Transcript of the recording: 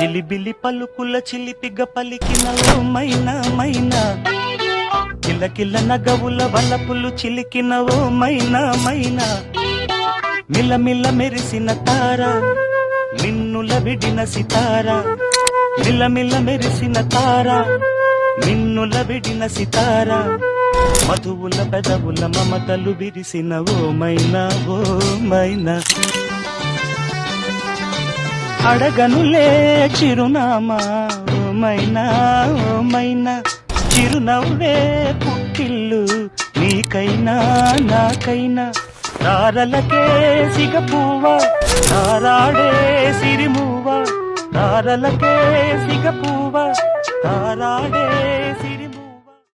జిలిబిలి పలుకుల చిలిపిగ పలికిన ఓ మైనా మైనా, కిలకిల నగవుల వలపులు చిలికిన ఓ మైనా మైనా, మిలమిల మెరిసిన తార మిన్నుల విడిన సితార, మిలమిల మెరిసిన తార మిన్నుల విడిన సితార, మధువుల పెదవుల మమతలు విరిసిన ఓ మైనా ఓ మైనా. అడగనులే చిరునామా ఓ మైనా ఓ మైనా, చిరునవ్వే పుట్టిల్లు నీకైనా నాకైనా. తారలకే సిగపువ్వ తారాడే సిరిమువ్వ, తారలకే సిగపువ్వ